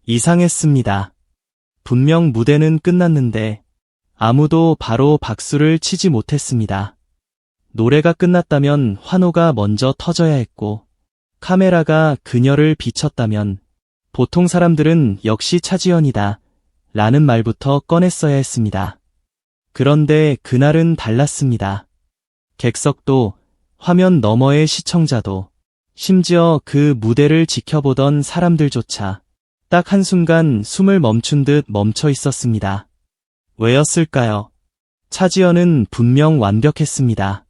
이상했습니다. 분명 무대는 끝났는데 아무도 바로 박수를 치지 못했습니다. 노래가 끝났다면 환호가 먼저 터져야 했고 카메라가 그녀를 비췄다면 보통 사람들은 역시 차지연이다 라는 말부터 꺼냈어야 했습니다. 그런데 그날은 달랐습니다. 객석도 화면 너머의 시청자도 심지어 그 무대를 지켜보던 사람들조차 딱 한순간 숨을 멈춘 듯 멈춰 있었습니다. 왜였을까요? 차지연은 분명 완벽했습니다.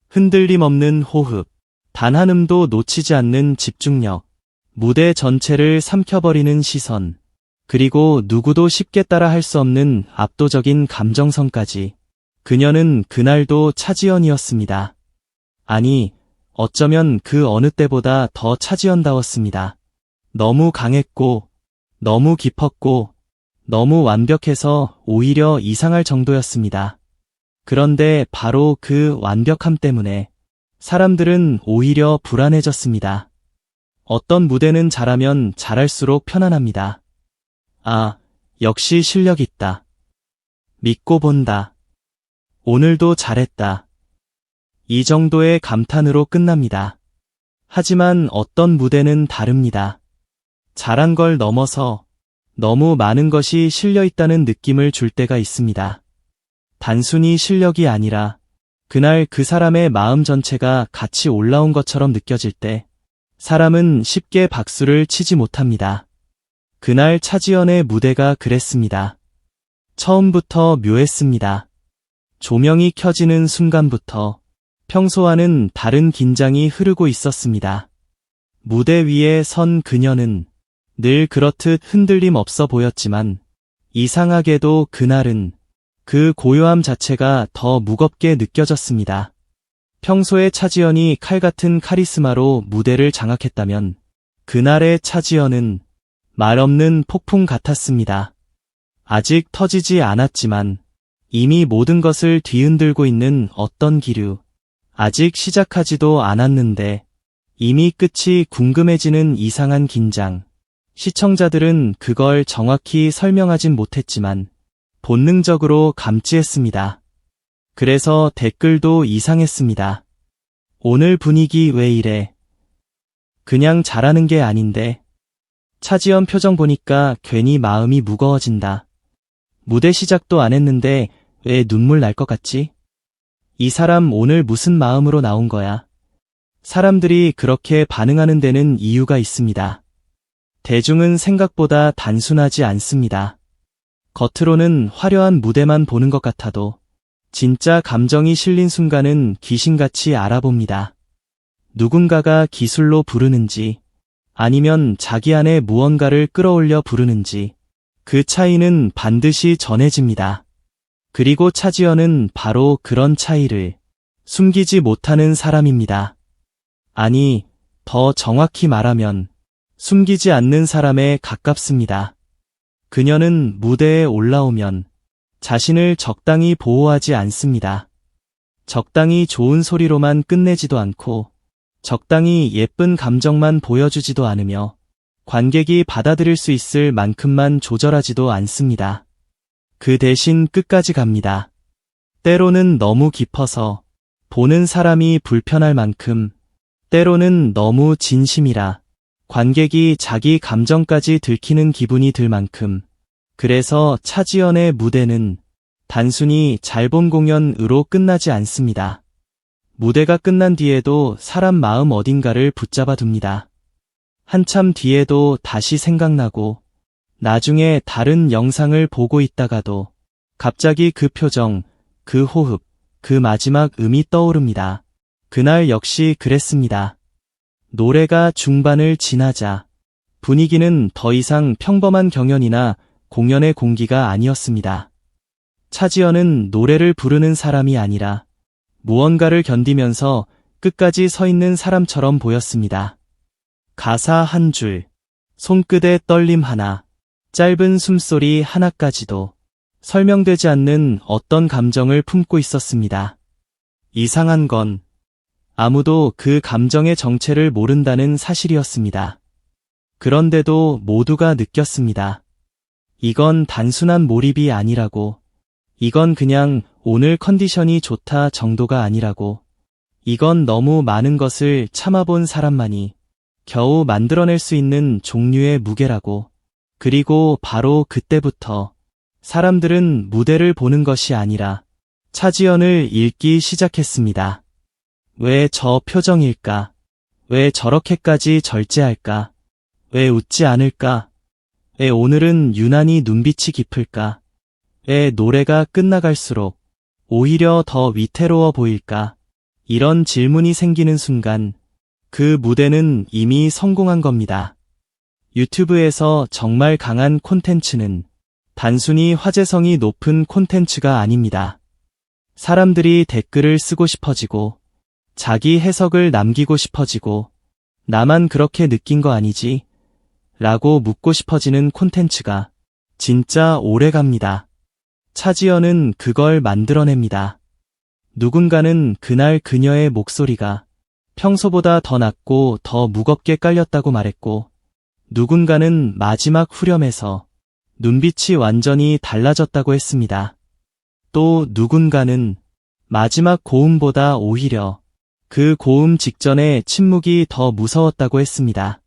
흔들림 없는 호흡, 단 한 음도 놓치지 않는 집중력, 무대 전체를 삼켜버리는 시선, 그리고 누구도 쉽게 따라 할 수 없는 압도적인 감정선까지. 그녀는 그날도 차지연이었습니다. 아니, 어쩌면 그 어느 때보다 더 차지연다웠습니다. 너무 강했고, 너무 깊었고, 너무 완벽해서 오히려 이상할 정도였습니다. 그런데 바로 그 완벽함 때문에 사람들은 오히려 불안해졌습니다. 어떤 무대는 잘하면 잘할수록 편안합니다. 아, 역시 실력 있다. 믿고 본다. 오늘도 잘했다. 이 정도의 감탄으로 끝납니다. 하지만 어떤 무대는 다릅니다. 잘한 걸 넘어서 너무 많은 것이 실려 있다는 느낌을 줄 때가 있습니다. 단순히 실력이 아니라 그날 그 사람의 마음 전체가 같이 올라온 것처럼 느껴질 때 사람은 쉽게 박수를 치지 못합니다. 그날 차지연의 무대가 그랬습니다. 처음부터 묘했습니다. 조명이 켜지는 순간부터 평소와는 다른 긴장이 흐르고 있었습니다. 무대 위에 선 그녀는 늘 그렇듯 흔들림 없어 보였지만 이상하게도 그날은 그 고요함 자체가 더 무겁게 느껴졌습니다. 평소에 차지연이 칼같은 카리스마로 무대를 장악했다면 그날의 차지연은 말 없는 폭풍 같았습니다. 아직 터지지 않았지만 이미 모든 것을 뒤흔들고 있는 어떤 기류. 아직 시작하지도 않았는데 이미 끝이 궁금해지는 이상한 긴장. 시청자들은 그걸 정확히 설명하진 못했지만 본능적으로 감지했습니다. 그래서 댓글도 이상했습니다. 오늘 분위기 왜 이래? 그냥 잘하는 게 아닌데. 차지연 표정 보니까 괜히 마음이 무거워진다. 무대 시작도 안 했는데 왜 눈물 날 것 같지? 이 사람 오늘 무슨 마음으로 나온 거야? 사람들이 그렇게 반응하는 데는 이유가 있습니다. 대중은 생각보다 단순하지 않습니다. 겉으로는 화려한 무대만 보는 것 같아도 진짜 감정이 실린 순간은 귀신같이 알아봅니다. 누군가가 기술로 부르는지 아니면 자기 안에 무언가를 끌어올려 부르는지 그 차이는 반드시 전해집니다. 그리고 차지연은 바로 그런 차이를 숨기지 못하는 사람입니다. 아니, 더 정확히 말하면 숨기지 않는 사람에 가깝습니다. 그녀는 무대에 올라오면 자신을 적당히 보호하지 않습니다. 적당히 좋은 소리로만 끝내지도 않고 적당히 예쁜 감정만 보여주지도 않으며 관객이 받아들일 수 있을 만큼만 조절하지도 않습니다. 그 대신 끝까지 갑니다. 때로는 너무 깊어서 보는 사람이 불편할 만큼, 때로는 너무 진심이라 관객이 자기 감정까지 들키는 기분이 들 만큼. 그래서 차지연의 무대는 단순히 잘 본 공연으로 끝나지 않습니다. 무대가 끝난 뒤에도 사람 마음 어딘가를 붙잡아 둡니다. 한참 뒤에도 다시 생각나고 나중에 다른 영상을 보고 있다가도 갑자기 그 표정, 그 호흡, 그 마지막 음이 떠오릅니다. 그날 역시 그랬습니다. 노래가 중반을 지나자 분위기는 더 이상 평범한 경연이나 공연의 공기가 아니었습니다. 차지연은 노래를 부르는 사람이 아니라 무언가를 견디면서 끝까지 서 있는 사람처럼 보였습니다. 가사 한 줄, 손끝의 떨림 하나, 짧은 숨소리 하나까지도 설명되지 않는 어떤 감정을 품고 있었습니다. 이상한 건 아무도 그 감정의 정체를 모른다는 사실이었습니다. 그런데도 모두가 느꼈습니다. 이건 단순한 몰입이 아니라고. 이건 그냥 오늘 컨디션이 좋다 정도가 아니라고. 이건 너무 많은 것을 참아본 사람만이 겨우 만들어낼 수 있는 종류의 무게라고. 그리고 바로 그때부터 사람들은 무대를 보는 것이 아니라 차지연을 읽기 시작했습니다. 왜 저 표정일까? 왜 저렇게까지 절제할까? 왜 웃지 않을까? 왜 오늘은 유난히 눈빛이 깊을까? 왜 노래가 끝나갈수록 오히려 더 위태로워 보일까? 이런 질문이 생기는 순간 그 무대는 이미 성공한 겁니다. 유튜브에서 정말 강한 콘텐츠는 단순히 화제성이 높은 콘텐츠가 아닙니다. 사람들이 댓글을 쓰고 싶어지고 자기 해석을 남기고 싶어지고 나만 그렇게 느낀 거 아니지? 라고 묻고 싶어지는 콘텐츠가 진짜 오래갑니다. 차지연은 그걸 만들어냅니다. 누군가는 그날 그녀의 목소리가 평소보다 더 낮고 더 무겁게 깔렸다고 말했고, 누군가는 마지막 후렴에서 눈빛이 완전히 달라졌다고 했습니다. 또 누군가는 마지막 고음보다 오히려 그 고음 직전의 침묵이 더 무서웠다고 했습니다.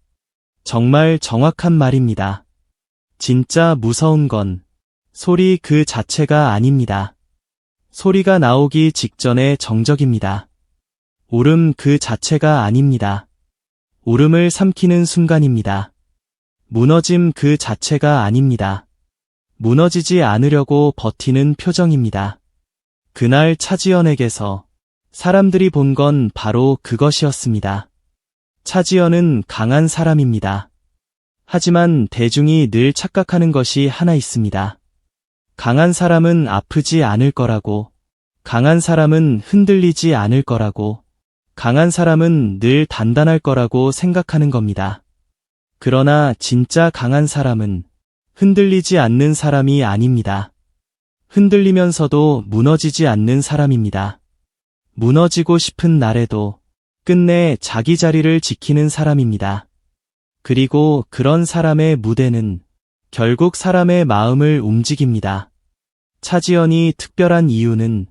정말 정확한 말입니다. 진짜 무서운 건 소리 그 자체가 아닙니다. 소리가 나오기 직전의 정적입니다. 울음 그 자체가 아닙니다. 울음을 삼키는 순간입니다. 무너짐 그 자체가 아닙니다. 무너지지 않으려고 버티는 표정입니다. 그날 차지연에게서 사람들이 본 건 바로 그것이었습니다. 차지연은 강한 사람입니다. 하지만 대중이 늘 착각하는 것이 하나 있습니다. 강한 사람은 아프지 않을 거라고, 강한 사람은 흔들리지 않을 거라고, 강한 사람은 늘 단단할 거라고 생각하는 겁니다. 그러나 진짜 강한 사람은 흔들리지 않는 사람이 아닙니다. 흔들리면서도 무너지지 않는 사람입니다. 무너지고 싶은 날에도 끝내 자기 자리를 지키는 사람입니다. 그리고 그런 사람의 무대는 결국 사람의 마음을 움직입니다. 차지연이 특별한 이유는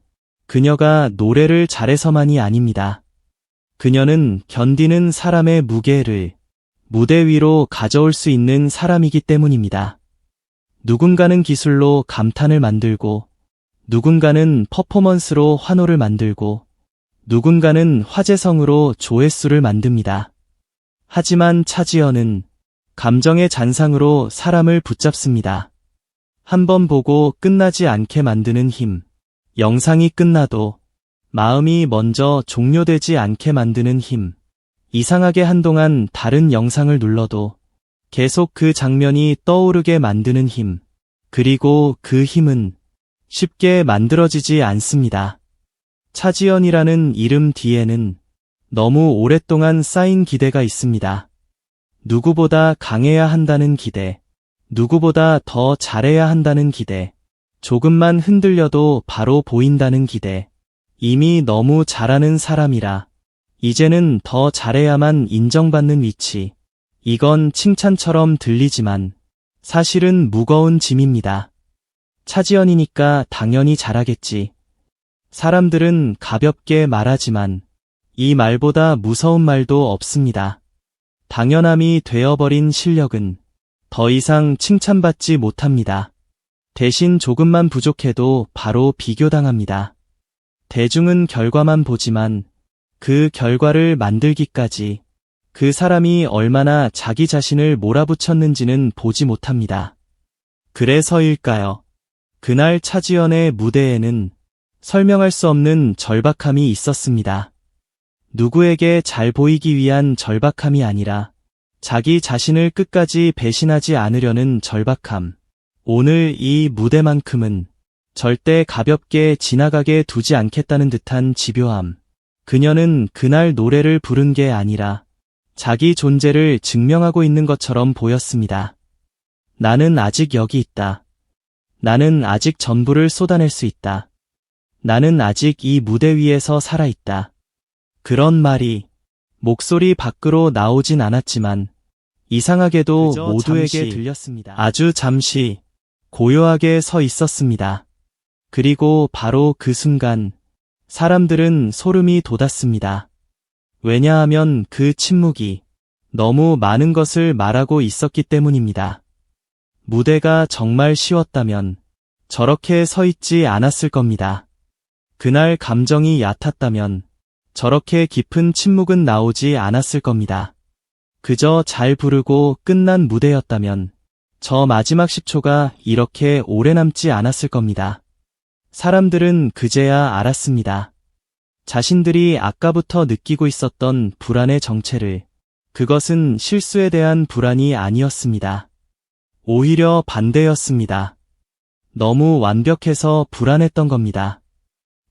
그녀가 노래를 잘해서만이 아닙니다. 그녀는 견디는 사람의 무게를 무대 위로 가져올 수 있는 사람이기 때문입니다. 누군가는 기술로 감탄을 만들고, 누군가는 퍼포먼스로 환호를 만들고, 누군가는 화제성으로 조회수를 만듭니다. 하지만 차지연은 감정의 잔상으로 사람을 붙잡습니다. 한 번 보고 끝나지 않게 만드는 힘, 영상이 끝나도 마음이 먼저 종료되지 않게 만드는 힘, 이상하게 한동안 다른 영상을 눌러도 계속 그 장면이 떠오르게 만드는 힘, 그리고 그 힘은 쉽게 만들어지지 않습니다. 차지연이라는 이름 뒤에는 너무 오랫동안 쌓인 기대가 있습니다. 누구보다 강해야 한다는 기대, 누구보다 더 잘해야 한다는 기대, 조금만 흔들려도 바로 보인다는 기대, 이미 너무 잘하는 사람이라 이제는 더 잘해야만 인정받는 위치. 이건 칭찬처럼 들리지만 사실은 무거운 짐입니다. 차지연이니까 당연히 잘하겠지. 사람들은 가볍게 말하지만 이 말보다 무서운 말도 없습니다. 당연함이 되어버린 실력은 더 이상 칭찬받지 못합니다. 대신 조금만 부족해도 바로 비교당합니다. 대중은 결과만 보지만 그 결과를 만들기까지 그 사람이 얼마나 자기 자신을 몰아붙였는지는 보지 못합니다. 그래서일까요? 그날 차지연의 무대에는 설명할 수 없는 절박함이 있었습니다. 누구에게 잘 보이기 위한 절박함이 아니라 자기 자신을 끝까지 배신하지 않으려는 절박함. 오늘 이 무대만큼은 절대 가볍게 지나가게 두지 않겠다는 듯한 집요함. 그녀는 그날 노래를 부른 게 아니라 자기 존재를 증명하고 있는 것처럼 보였습니다. 나는 아직 여기 있다. 나는 아직 전부를 쏟아낼 수 있다. 나는 아직 이 무대 위에서 살아있다. 그런 말이 목소리 밖으로 나오진 않았지만 이상하게도 그저 모두에게 잠시, 들렸습니다. 아주 잠시 고요하게 서 있었습니다. 그리고 바로 그 순간 사람들은 소름이 돋았습니다. 왜냐하면 그 침묵이 너무 많은 것을 말하고 있었기 때문입니다. 무대가 정말 쉬웠다면 저렇게 서 있지 않았을 겁니다. 그날 감정이 얕았다면 저렇게 깊은 침묵은 나오지 않았을 겁니다. 그저 잘 부르고 끝난 무대였다면 저 마지막 10초가 이렇게 오래 남지 않았을 겁니다. 사람들은 그제야 알았습니다. 자신들이 아까부터 느끼고 있었던 불안의 정체를. 그것은 실수에 대한 불안이 아니었습니다. 오히려 반대였습니다. 너무 완벽해서 불안했던 겁니다.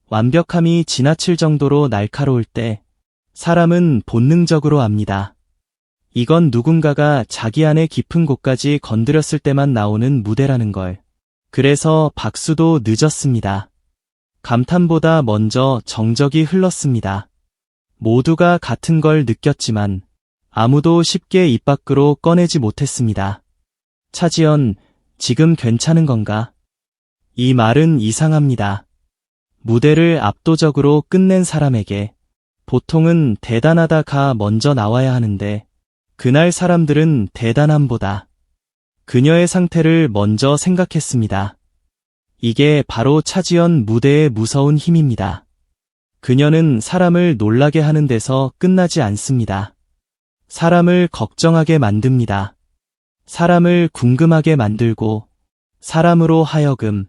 완벽함이 지나칠 정도로 날카로울 때 사람은 본능적으로 압니다. 이건 누군가가 자기 안의 깊은 곳까지 건드렸을 때만 나오는 무대라는 걸. 그래서 박수도 늦었습니다. 감탄보다 먼저 정적이 흘렀습니다. 모두가 같은 걸 느꼈지만 아무도 쉽게 입 밖으로 꺼내지 못했습니다. 차지연, 지금 괜찮은 건가? 이 말은 이상합니다. 무대를 압도적으로 끝낸 사람에게 보통은 대단하다가 먼저 나와야 하는데 그날 사람들은 대단함보다 그녀의 상태를 먼저 생각했습니다. 이게 바로 차지연 무대의 무서운 힘입니다. 그녀는 사람을 놀라게 하는 데서 끝나지 않습니다. 사람을 걱정하게 만듭니다. 사람을 궁금하게 만들고 사람으로 하여금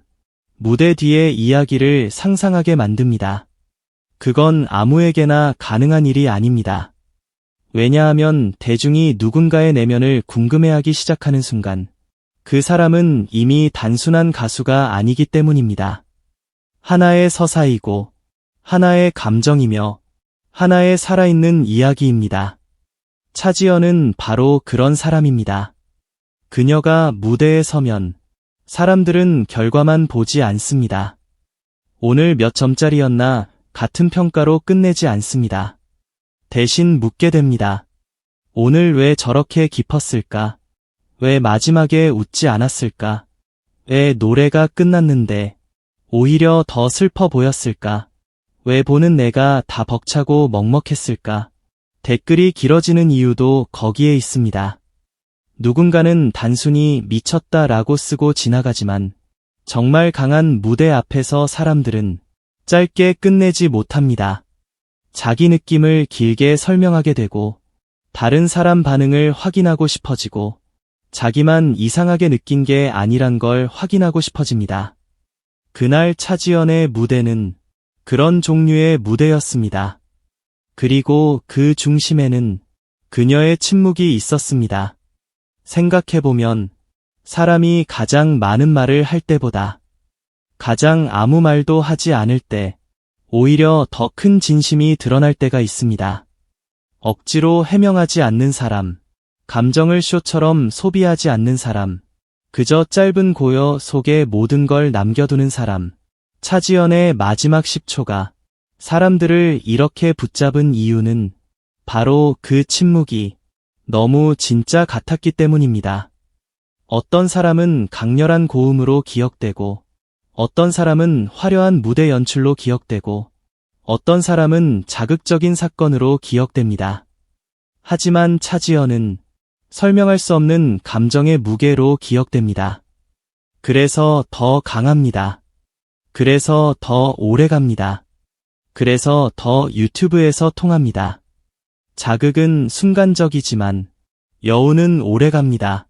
무대 뒤의 이야기를 상상하게 만듭니다. 그건 아무에게나 가능한 일이 아닙니다. 왜냐하면 대중이 누군가의 내면을 궁금해하기 시작하는 순간 그 사람은 이미 단순한 가수가 아니기 때문입니다. 하나의 서사이고 하나의 감정이며 하나의 살아있는 이야기입니다. 차지연은 바로 그런 사람입니다. 그녀가 무대에 서면 사람들은 결과만 보지 않습니다. 오늘 몇 점짜리였나 같은 평가로 끝내지 않습니다. 대신 묻게 됩니다. 오늘 왜 저렇게 깊었을까? 왜 마지막에 웃지 않았을까? 왜 노래가 끝났는데 오히려 더 슬퍼 보였을까? 왜 보는 내가 다 벅차고 먹먹했을까? 댓글이 길어지는 이유도 거기에 있습니다. 누군가는 단순히 미쳤다라고 쓰고 지나가지만 정말 강한 무대 앞에서 사람들은 짧게 끝내지 못합니다. 자기 느낌을 길게 설명하게 되고 다른 사람 반응을 확인하고 싶어지고 자기만 이상하게 느낀 게 아니란 걸 확인하고 싶어집니다. 그날 차지연의 무대는 그런 종류의 무대였습니다. 그리고 그 중심에는 그녀의 침묵이 있었습니다. 생각해보면 사람이 가장 많은 말을 할 때보다 가장 아무 말도 하지 않을 때 오히려 더 큰 진심이 드러날 때가 있습니다. 억지로 해명하지 않는 사람, 감정을 쇼처럼 소비하지 않는 사람, 그저 짧은 고요 속에 모든 걸 남겨두는 사람. 차지연의 마지막 10초가 사람들을 이렇게 붙잡은 이유는 바로 그 침묵이 너무 진짜 같았기 때문입니다. 어떤 사람은 강렬한 고음으로 기억되고 어떤 사람은 화려한 무대 연출로 기억되고 어떤 사람은 자극적인 사건으로 기억됩니다. 하지만 차지연은 설명할 수 없는 감정의 무게로 기억됩니다. 그래서 더 강합니다. 그래서 더 오래 갑니다. 그래서 더 유튜브에서 통합니다. 자극은 순간적이지만 여운은 오래 갑니다.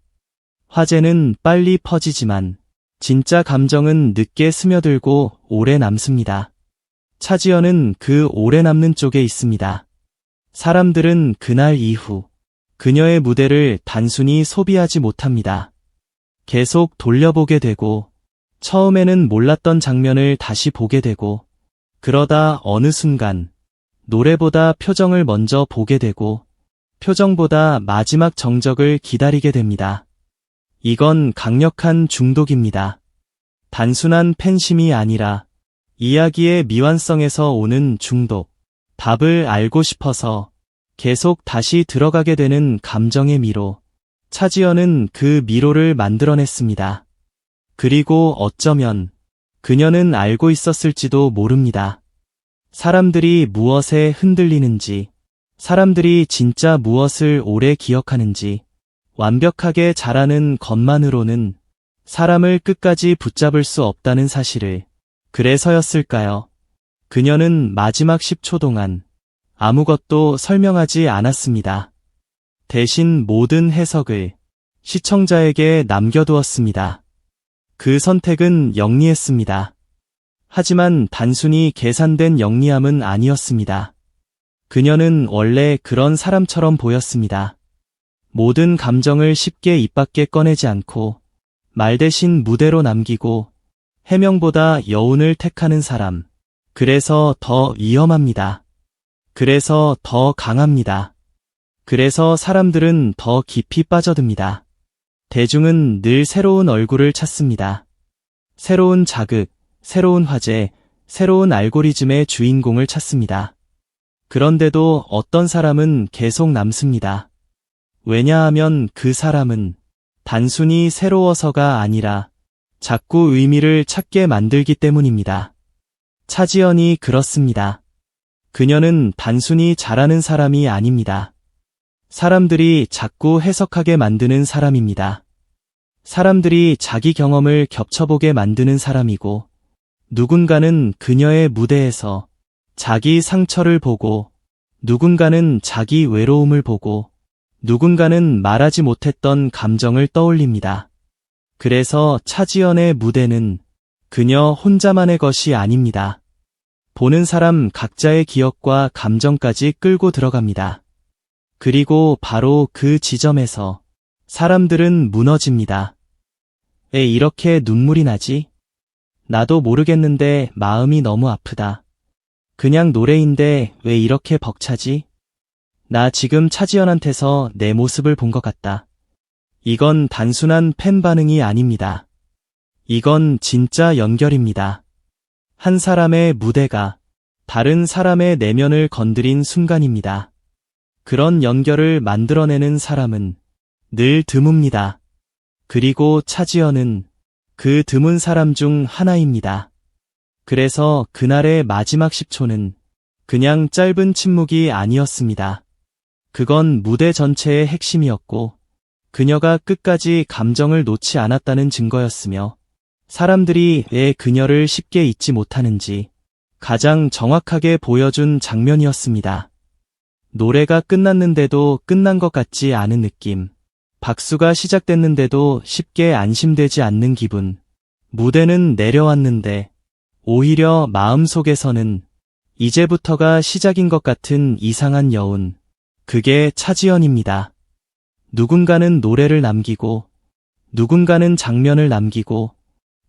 화제는 빨리 퍼지지만 진짜 감정은 늦게 스며들고 오래 남습니다. 차지연은 그 오래 남는 쪽에 있습니다. 사람들은 그날 이후 그녀의 무대를 단순히 소비하지 못합니다. 계속 돌려보게 되고 처음에는 몰랐던 장면을 다시 보게 되고 그러다 어느 순간 노래보다 표정을 먼저 보게 되고 표정보다 마지막 정적을 기다리게 됩니다. 이건 강력한 중독입니다. 단순한 팬심이 아니라 이야기의 미완성에서 오는 중독. 답을 알고 싶어서 계속 다시 들어가게 되는 감정의 미로. 차지연은 그 미로를 만들어냈습니다. 그리고 어쩌면 그녀는 알고 있었을지도 모릅니다. 사람들이 무엇에 흔들리는지, 사람들이 진짜 무엇을 오래 기억하는지, 완벽하게 잘하는 것만으로는 사람을 끝까지 붙잡을 수 없다는 사실을. 그래서였을까요? 그녀는 마지막 10초 동안 아무것도 설명하지 않았습니다. 대신 모든 해석을 시청자에게 남겨두었습니다. 그 선택은 영리했습니다. 하지만 단순히 계산된 영리함은 아니었습니다. 그녀는 원래 그런 사람처럼 보였습니다. 모든 감정을 쉽게 입 밖에 꺼내지 않고 말 대신 무대로 남기고 해명보다 여운을 택하는 사람. 그래서 더 위험합니다. 그래서 더 강합니다. 그래서 사람들은 더 깊이 빠져듭니다. 대중은 늘 새로운 얼굴을 찾습니다. 새로운 자극, 새로운 화제, 새로운 알고리즘의 주인공을 찾습니다. 그런데도 어떤 사람은 계속 남습니다. 왜냐하면 그 사람은 단순히 새로워서가 아니라 자꾸 의미를 찾게 만들기 때문입니다. 차지연이 그렇습니다. 그녀는 단순히 잘하는 사람이 아닙니다. 사람들이 자꾸 해석하게 만드는 사람입니다. 사람들이 자기 경험을 겹쳐보게 만드는 사람이고, 누군가는 그녀의 무대에서 자기 상처를 보고, 누군가는 자기 외로움을 보고, 누군가는 말하지 못했던 감정을 떠올립니다. 그래서 차지연의 무대는 그녀 혼자만의 것이 아닙니다. 보는 사람 각자의 기억과 감정까지 끌고 들어갑니다. 그리고 바로 그 지점에서 사람들은 무너집니다. 왜 이렇게 눈물이 나지? 나도 모르겠는데 마음이 너무 아프다. 그냥 노래인데 왜 이렇게 벅차지? 나 지금 차지연한테서 내 모습을 본 것 같다. 이건 단순한 팬 반응이 아닙니다. 이건 진짜 연결입니다. 한 사람의 무대가 다른 사람의 내면을 건드린 순간입니다. 그런 연결을 만들어내는 사람은 늘 드뭅니다. 그리고 차지연은 그 드문 사람 중 하나입니다. 그래서 그날의 마지막 10초는 그냥 짧은 침묵이 아니었습니다. 그건 무대 전체의 핵심이었고, 그녀가 끝까지 감정을 놓지 않았다는 증거였으며, 사람들이 왜 그녀를 쉽게 잊지 못하는지 가장 정확하게 보여준 장면이었습니다. 노래가 끝났는데도 끝난 것 같지 않은 느낌, 박수가 시작됐는데도 쉽게 안심되지 않는 기분, 무대는 내려왔는데 오히려 마음속에서는 이제부터가 시작인 것 같은 이상한 여운, 그게 차지연입니다. 누군가는 노래를 남기고, 누군가는 장면을 남기고,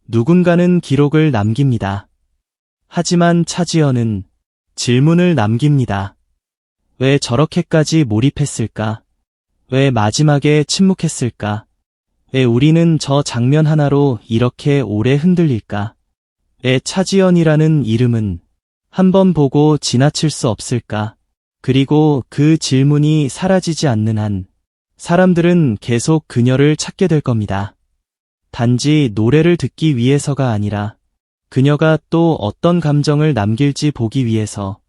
누군가는 기록을 남깁니다. 하지만 차지연은 질문을 남깁니다. 왜 저렇게까지 몰입했을까? 왜 마지막에 침묵했을까? 왜 우리는 저 장면 하나로 이렇게 오래 흔들릴까? 왜 차지연이라는 이름은 한 번 보고 지나칠 수 없을까? 그리고 그 질문이 사라지지 않는 한 사람들은 계속 그녀를 찾게 될 겁니다. 단지 노래를 듣기 위해서가 아니라 그녀가 또 어떤 감정을 남길지 보기 위해서,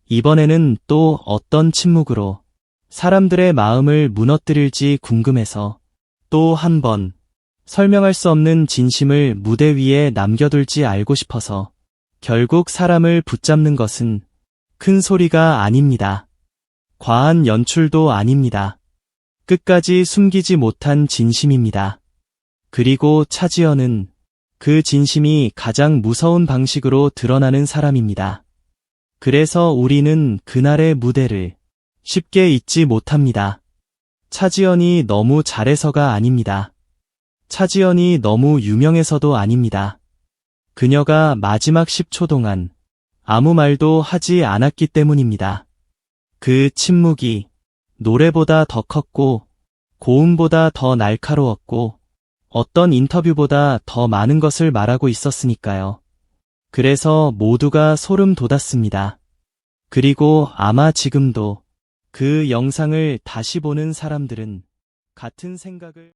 이번에는 또 어떤 침묵으로 사람들의 마음을 무너뜨릴지 궁금해서, 또 한 번 설명할 수 없는 진심을 무대 위에 남겨둘지 알고 싶어서. 결국 사람을 붙잡는 것은 큰 소리가 아닙니다. 과한 연출도 아닙니다. 끝까지 숨기지 못한 진심입니다. 그리고 차지연은 그 진심이 가장 무서운 방식으로 드러나는 사람입니다. 그래서 우리는 그날의 무대를 쉽게 잊지 못합니다. 차지연이 너무 잘해서가 아닙니다. 차지연이 너무 유명해서도 아닙니다. 그녀가 마지막 10초 동안 아무 말도 하지 않았기 때문입니다. 그 침묵이 노래보다 더 컸고, 고음보다 더 날카로웠고, 어떤 인터뷰보다 더 많은 것을 말하고 있었으니까요. 그래서 모두가 소름 돋았습니다. 그리고 아마 지금도 그 영상을 다시 보는 사람들은 같은 생각을